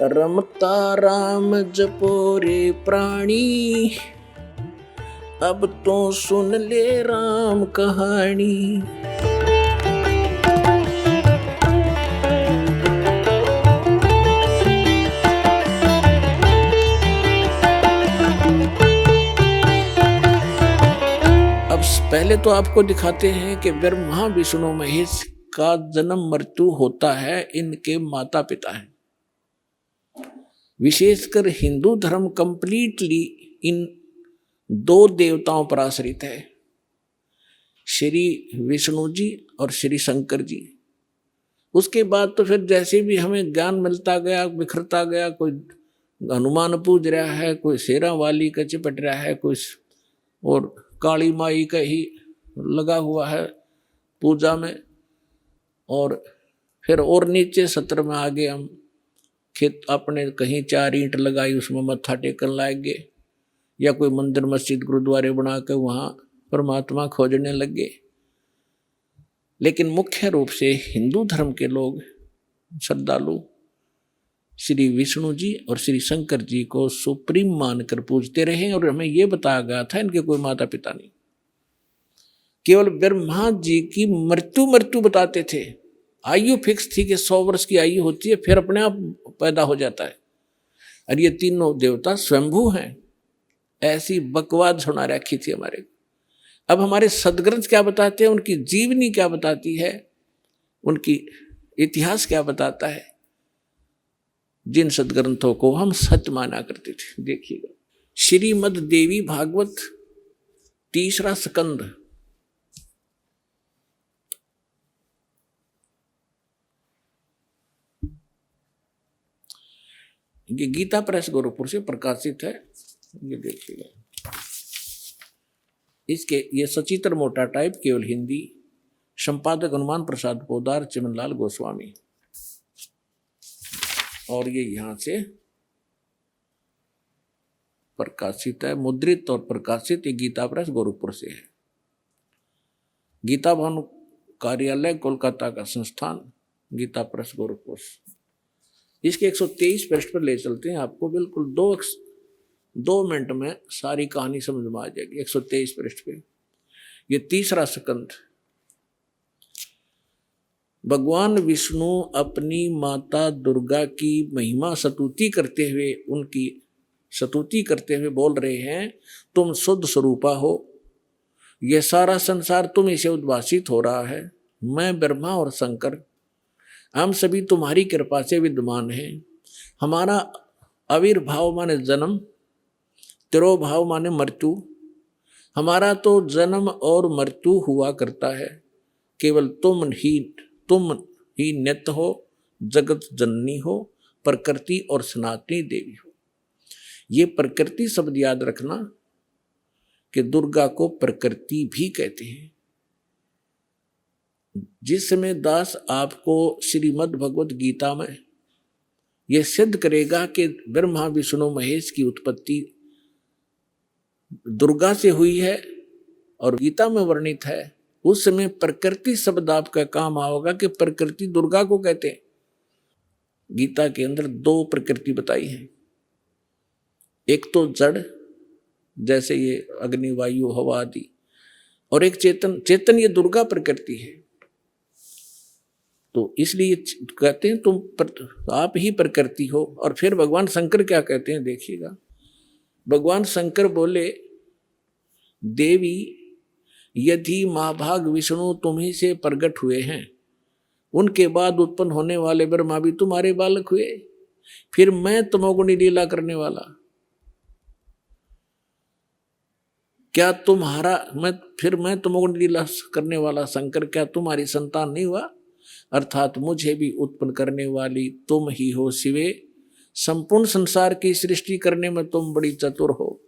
रमता राम जपो रे प्राणी, अब तो सुन ले राम कहानी। अब पहले तो आपको दिखाते हैं कि ब्रह्मा विष्णु महेश का जन्म मृत्यु होता है, इनके माता पिता हैं। विशेषकर हिंदू धर्म कंप्लीटली इन दो देवताओं पर आश्रित है, श्री विष्णु जी और श्री शंकर जी। उसके बाद तो फिर जैसे भी हमें ज्ञान मिलता गया, बिखरता गया, कोई हनुमान पूज रहा है, कोई शेरा वाली का चिपट रहा है, कोई और काली माई का ही लगा हुआ है पूजा में, और फिर और नीचे सत्र में आगे हम खेत अपने कहीं 4 ईंट लगाई उसमें मत्था टेकन लाएंगे, या कोई मंदिर मस्जिद गुरुद्वारे बना कर वहाँ परमात्मा खोजने लगे। लेकिन मुख्य रूप से हिंदू धर्म के लोग श्रद्धालु श्री विष्णु जी और श्री शंकर जी को सुप्रीम मानकर पूजते रहे। और हमें यह बताया गया था इनके कोई माता पिता नहीं, केवल ब्रह्मा जी की मृत्यु बताते थे। आयु फिक्स थी कि 100 वर्ष की आयु होती है, फिर अपने आप पैदा हो जाता है। और ये तीनों देवता स्वयंभू हैं, ऐसी बकवाद सुना रखी थी हमारे। अब हमारे सदग्रंथ क्या बताते हैं, उनकी जीवनी क्या बताती है, उनकी इतिहास क्या बताता है, जिन सदग्रंथों को हम सच माना करते थे। देखिएगा, श्रीमद् देवी भागवत 3रा स्कंद, ये गीता प्रेस गोरखपुर से प्रकाशित है। ये देखिएगा, इसके ये सचित्र मोटा टाइप, केवल हिंदी, संपादक हनुमान प्रसाद पोदार, चिमनलाल गोस्वामी। और ये यहाँ से प्रकाशित है, मुद्रित और प्रकाशित। ये गीता प्रेस गोरखपुर से है। गीता भवन कार्यालय कोलकाता का संस्थान, गीता प्रेस गोरखपुर। इसके 123 पृष्ठ पर ले चलते हैं आपको, बिल्कुल 2 मिनट में सारी कहानी समझ में आ जाएगी। 123 पृष्ठ पे ये 3रा स्कंद। भगवान विष्णु अपनी माता दुर्गा की महिमा स्तुति करते हुए, उनकी स्तुति करते हुए बोल रहे हैं, तुम शुद्ध स्वरूपा हो, यह सारा संसार तुम ही से उद्भासित हो रहा है। मैं ब्रह्मा और शंकर, हम सभी तुम्हारी कृपा से विद्यमान हैं। हमारा आविर्भाव माने जन्म, तिरोभाव माने मृत्यु। हमारा तो जन्म और मृत्यु हुआ करता है, केवल तुम ही नित्य हो, जगत जननी हो, प्रकृति और सनातनी देवी हो। ये प्रकृति शब्द याद रखना कि दुर्गा को प्रकृति भी कहते हैं। जिस समय दास आपको श्रीमद् भगवद गीता में यह सिद्ध करेगा कि ब्रह्मा विष्णु महेश की उत्पत्ति दुर्गा से हुई है और गीता में वर्णित है, उस समय प्रकृति शब्द आपका काम आओगा कि प्रकृति दुर्गा को कहते हैं। गीता के अंदर 2 प्रकृति बताई है, एक तो जड़ जैसे ये अग्नि वायु हवा आदि, और एक चेतन ये दुर्गा प्रकृति है। तो इसलिए कहते हैं तुम आप ही प्रकृति हो। और फिर भगवान शंकर क्या कहते हैं, देखिएगा। भगवान शंकर बोले, देवी यदि महाभाग विष्णु तुम्ही से प्रकट हुए हैं, उनके बाद उत्पन्न होने वाले ब्रह्मा भी तुम्हारे बालक हुए, फिर मैं तमोगुणी लीला करने वाला, क्या मैं तमोगुणी लीला करने वाला शंकर क्या तुम्हारी संतान नहीं हुआ? अर्थात मुझे भी उत्पन्न करने वाली तुम ही हो शिवे। संपूर्ण संसार की सृष्टि करने में तुम बड़ी चतुर हो।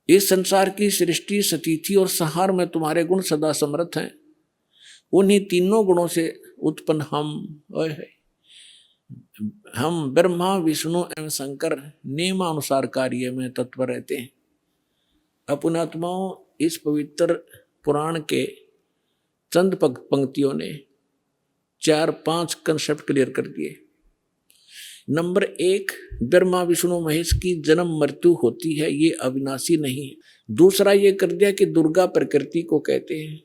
इस संसार की सृष्टि, स्थिति और संहार में तुम्हारे गुण सदा समर्थ हैं। उन्हीं तीनों गुणों से उत्पन्न हम ब्रह्मा विष्णु एवं शंकर नियमानुसार कार्य में तत्पर रहते हैं। अपनात्माओं, इस पवित्र पुराण के चंद पंक्तियों ने 4-5 कंसेप्ट क्लियर कर दिए। नंबर 1, ब्रह्मा विष्णु महेश की जन्म मृत्यु होती है, ये अविनाशी नहीं है। दूसरा ये कर दिया कि दुर्गा प्रकृति को कहते हैं।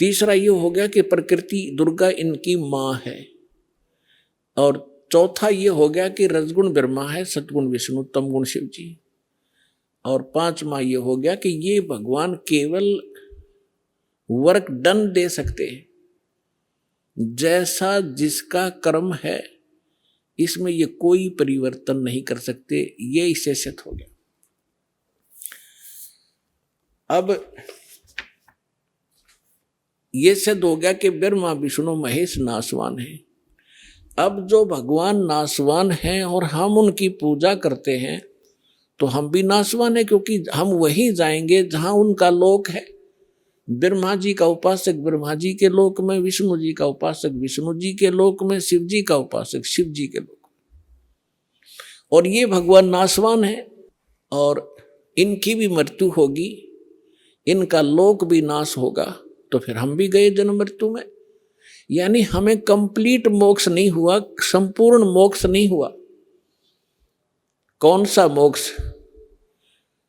तीसरा ये हो गया कि प्रकृति दुर्गा इनकी माँ है। और चौथा ये हो गया कि रजगुण ब्रह्मा है, सतगुण विष्णु, तमगुण शिव जी। और पांचवा ये हो गया कि ये भगवान केवल वर्क डन दे सकते हैं, जैसा जिसका कर्म है इसमें ये कोई परिवर्तन नहीं कर सकते। ये इससे सिद्ध हो गया। अब ये सिद्ध हो गया कि ब्रह्मा विष्णु महेश नासवान है। अब जो भगवान नासवान हैं और हम उनकी पूजा करते हैं तो हम भी नासवान है, क्योंकि हम वहीं जाएंगे जहां उनका लोक है। ब्रह्मा जी का उपासक ब्रह्मा जी के लोक में, विष्णु जी का उपासक विष्णु जी के लोक में, शिव जी का उपासक शिव जी के लोक में। और ये भगवान नासवान है और इनकी भी मृत्यु होगी, इनका लोक भी नाश होगा, तो फिर हम भी गए जन्म मृत्यु में। यानी हमें कंप्लीट मोक्ष नहीं हुआ, संपूर्ण मोक्ष नहीं हुआ। कौन सा मोक्ष?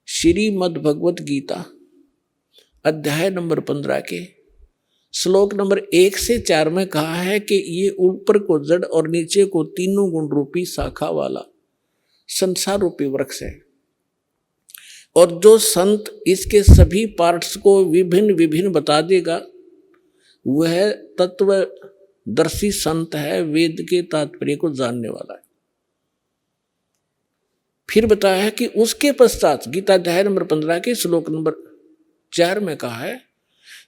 श्रीमद् भगवत गीता अध्याय नंबर 15 के श्लोक नंबर 1 से 4 में कहा है कि ये ऊपर को जड़ और नीचे को तीनों गुण रूपी शाखा वाला संसार रूपी वृक्ष है। और जो संत इसके सभी पार्ट्स को विभिन्न विभिन्न बता देगा वह तत्वदर्शी संत है, वेद के तात्पर्य को जानने वाला है। फिर बताया है कि उसके पश्चात गीता अध्याय नंबर 15 के श्लोक नंबर 4 में कहा है,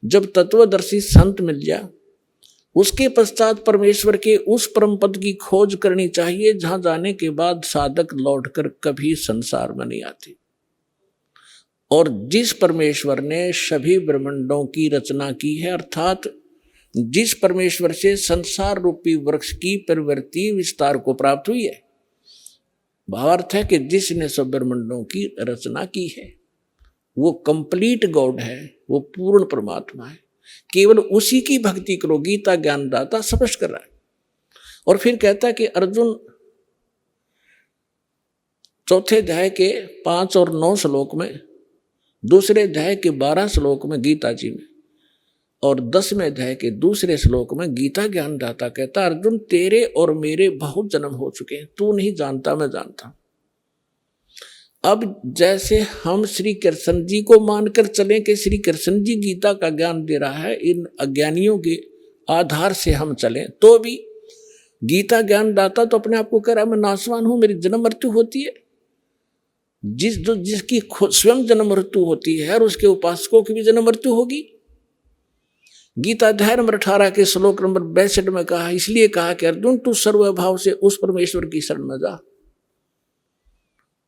जब तत्वदर्शी संत मिल जाए उसके पश्चात परमेश्वर के उस परम पद की खोज करनी चाहिए जहां जाने के बाद साधक लौटकर कभी संसार में नहीं आते। और जिस परमेश्वर ने सभी ब्रह्मांडों की रचना की है, अर्थात जिस परमेश्वर से संसार रूपी वृक्ष की प्रवृत्ति विस्तार को प्राप्त हुई है, भावार्थ है कि जिसने सब ब्रह्मांडों की रचना की है वो कंप्लीट गॉड है, वो पूर्ण परमात्मा है। केवल उसी की भक्ति करो, गीता ज्ञानदाता स्पष्ट कर रहा है। और फिर कहता है कि अर्जुन 4 अध्याय के 5 और 9 श्लोक में, दूसरे अध्याय के 12 श्लोक में गीता जी में, और 10वें अध्याय के दूसरे श्लोक में गीता ज्ञानदाता कहता, अर्जुन तेरे और मेरे बहुत जन्म हो चुके हैं, तू नहीं जानता मैं जानता। अब जैसे हम श्री कृष्ण जी को मानकर चलें कि श्री कृष्ण जी गीता का ज्ञान दे रहा है, इन अज्ञानियों के आधार से हम चलें तो भी गीता ज्ञानदाता तो अपने आप को कह रहा है मैं नासवान हूं, मेरी जन्म मृत्यु होती है। जिसकी स्वयं जन्म मृत्यु होती है और उसके उपासकों की भी जन्म मृत्यु होगी। गीता अध्याय नंबर 18 के श्लोक नंबर 62 में कहा, इसलिए कहा कि अर्जुन तू सर्वभाव से उस परमेश्वर की शरण में जा,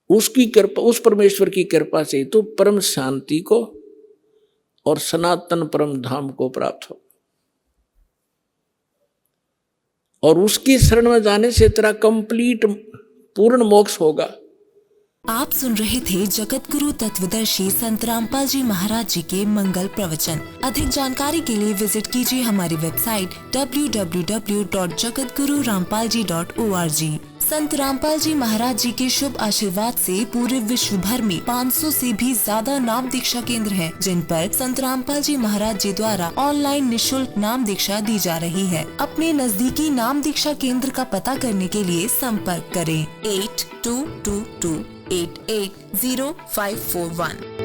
उसकी कृपा, उस परमेश्वर की कृपा से तो परम शांति को और सनातन परम धाम को प्राप्त हो। और उसकी शरण में जाने से तेरा कंप्लीट पूर्ण मोक्ष होगा। आप सुन रहे थे जगत गुरु तत्वदर्शी संत रामपाल जी महाराज जी के मंगल प्रवचन। अधिक जानकारी के लिए विजिट कीजिए हमारी वेबसाइट www.jagatgururampalji.org। संत रामपाल जी महाराज जी के शुभ आशीर्वाद से पूरे विश्व भर में 500 से भी ज्यादा नाम दीक्षा केंद्र हैं, जिन पर संत रामपाल जी महाराज जी द्वारा ऑनलाइन निशुल्क नाम दीक्षा दी जा रही है। अपने नजदीकी नाम दीक्षा केंद्र का पता करने के लिए संपर्क करें 8222880541।